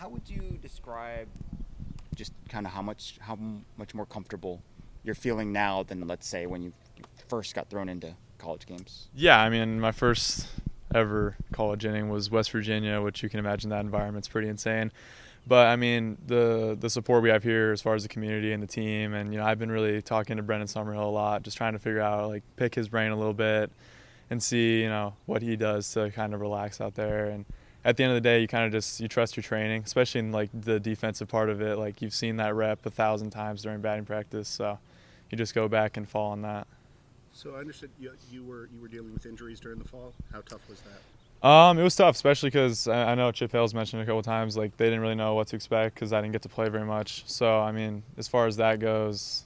how would you describe just kind of how much more comfortable you're feeling now than, let's say, when you first got thrown into college games? Yeah, I mean, my first ever college inning was West Virginia, which you can imagine that environment's pretty insane. But I mean, the support we have here as far as the community and the team, and I've been really talking to Brendan Summerhill a lot, just trying to figure out, like, pick his brain a little bit and see what he does to kind of relax out there. And at the end of the day, you kind of just you trust your training, especially in like the defensive part of it. Like, you've seen that rep 1,000 times during batting practice, so you just go back and fall on that. So I understood you were dealing with injuries during the fall. How tough was that? It was tough, especially because I know Chip Hale's mentioned a couple of times, like, they didn't really know what to expect because I didn't get to play very much. So, I mean, as far as that goes,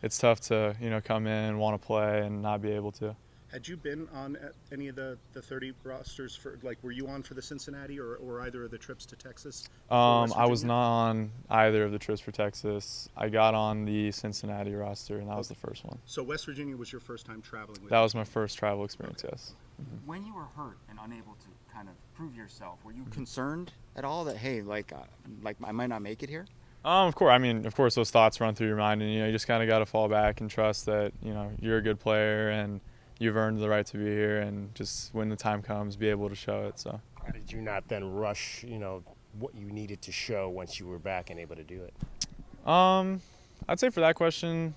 it's tough to, come in, want to play, and not be able to. Had you been on any of the 30 rosters for, like, were you on for the Cincinnati or either of the trips to Texas? I was not on either of the trips for Texas. I got on the Cincinnati roster, and that was the first one. So West Virginia was your first time traveling with That was my first travel experience, Okay. yes. Mm-hmm. When you were hurt and unable to kind of prove yourself, were you concerned at all that, hey, like I might not make it here? Of course. I mean, of course, those thoughts run through your mind, and you just kind of got to fall back and trust that you're a good player and you've earned the right to be here, and just when the time comes, be able to show it. So. How did you not then rush, what you needed to show once you were back and able to do it? I'd say for that question,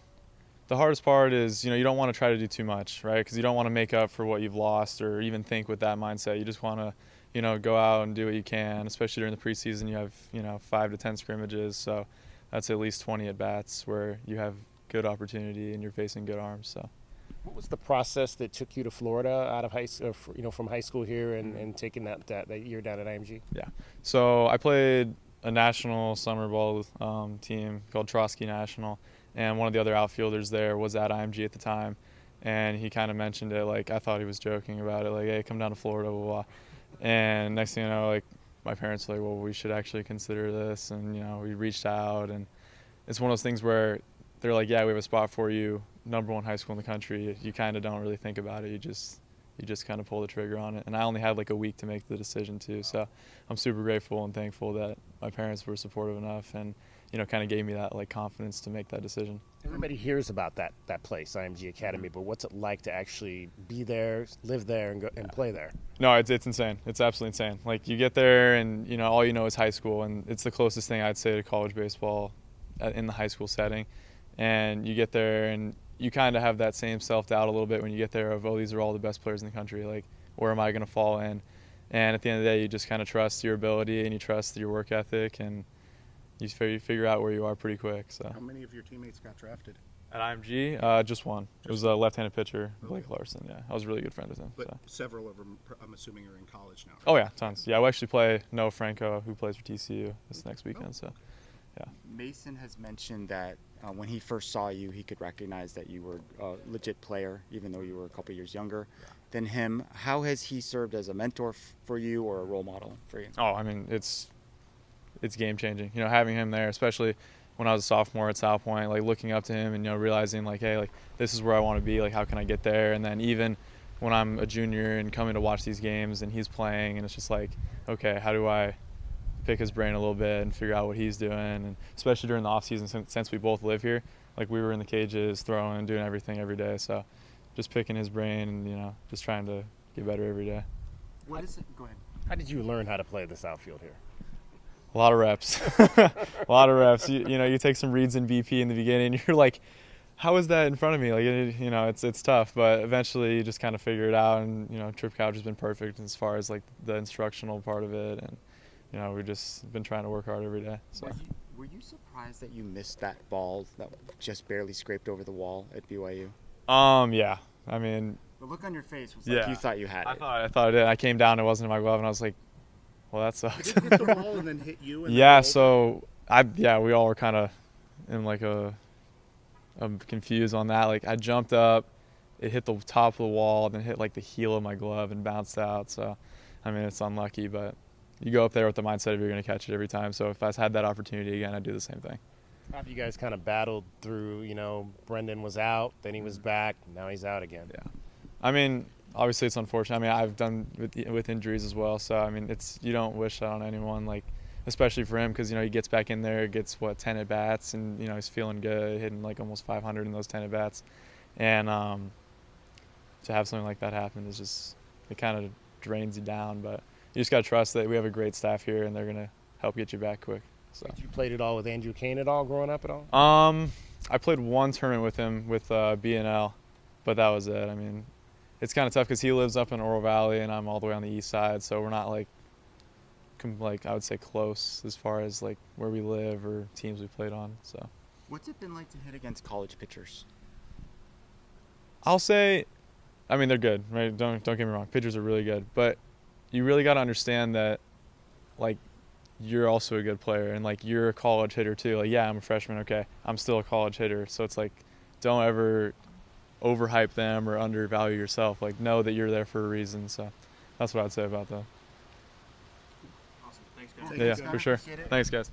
the hardest part is, you don't want to try to do too much, right? Because you don't want to make up for what you've lost or even think with that mindset. You just want to, go out and do what you can, especially during the preseason. You have, 5 to 10 scrimmages, so that's at least 20 at-bats where you have good opportunity and you're facing good arms. So. What was the process that took you to Florida out of from high school here and taking that year down at IMG? Yeah. So I played a national summer ball team called Trotsky National, and one of the other outfielders there was at IMG at the time, and he kind of mentioned it, like, I thought he was joking about it, like, hey, come down to Florida, blah, blah, blah. And next thing you know, like, my parents were like, well, we should actually consider this, and we reached out, and it's one of those things where they're like, yeah, we have a spot for you, #1 high school in the country. You kind of don't really think about it. You just kind of pull the trigger on it. And I only had like a week to make the decision too. So I'm super grateful and thankful that my parents were supportive enough and, kind of gave me that like confidence to make that decision. Everybody hears about that place, IMG Academy, but what's it like to actually be there, live there, and go and play there? No, it's insane. It's absolutely insane. Like, you get there and, all you know is high school, and it's the closest thing I'd say to college baseball in the high school setting. And you get there and you kind of have that same self-doubt a little bit when you get there of, oh, these are all the best players in the country. Like, where am I going to fall in? And at the end of the day, you just kind of trust your ability and you trust your work ethic, and you figure out where you are pretty quick. So. How many of your teammates got drafted? At IMG, just one. It was a left-handed pitcher, Blake Larson. Yeah, I was a really good friend with him. But so. several of them, I'm assuming, are in college now. Right? Oh, yeah, tons. Yeah, we actually play Noah Franco, who plays for TCU this next weekend. So, yeah. Mason has mentioned that when he first saw you, he could recognize that you were a legit player, even though you were a couple years younger than him. How has he served as a mentor for you or a role model for you? Oh, I mean, it's game-changing. Having him there, especially when I was a sophomore at South Point, like, looking up to him and, realizing, like, hey, like, this is where I want to be. Like, how can I get there? And then even when I'm a junior and coming to watch these games and he's playing, and it's just like, okay, how do I pick his brain a little bit and figure out what he's doing? And especially during the off season, since we both live here, like, we were in the cages throwing, doing everything every day. So just picking his brain and just trying to get better every day. What is it? Go ahead. How did you learn how to play this outfield here? A lot of reps. A lot of reps. You take some reads in BP in the beginning, you're like, how is that in front of me? Like, it's tough, but eventually you just kind of figure it out. And Trip Couch has been perfect as far as like the instructional part of it, and we've just been trying to work hard every day. So. Were you surprised that you missed that ball that just barely scraped over the wall at BYU? Yeah. I mean, the look on your face was like you thought you had it. I thought I did. I came down, it wasn't in my glove, and I was like, well, that sucks. Did it hit the wall and then hit you? And yeah. So we all were kind of in like I'm confused on that. Like, I jumped up, it hit the top of the wall, then hit like the heel of my glove and bounced out. So, I mean, it's unlucky, but you go up there with the mindset of you're going to catch it every time. So if I had that opportunity again, I'd do the same thing. Have you guys kind of battled through, Brendan was out, then he was back, now he's out again? Yeah. I mean, obviously it's unfortunate. I mean, I've done with injuries as well. So, I mean, you don't wish that on anyone. Like, especially for him because, you know, he gets back in there, gets, 10 at-bats, and, you know, he's feeling good, hitting like almost 500 in those 10 at-bats. And to have something like that happen is just, it kind of drains you down. But you just got to trust that we have a great staff here, and they're going to help get you back quick. So. Did you played it all with Andrew Kane at all growing up at all? I played one tournament with him with B&L, but that was it. I mean, it's kind of tough because he lives up in Oro Valley and I'm all the way on the east side, so we're not like I would say close as far as like where we live or teams we played on. So. What's it been like to hit against college pitchers? I'll say, I mean, they're good, right? Don't get me wrong. Pitchers are really good, but you really got to understand that, like, you're also a good player and like you're a college hitter too. Like, yeah, I'm a freshman, okay, I'm still a college hitter. So it's like, don't ever overhype them or undervalue yourself. Like, know that you're there for a reason. So that's what I'd say about that. Awesome. Thanks, guys. Yeah, for sure. Thanks, guys.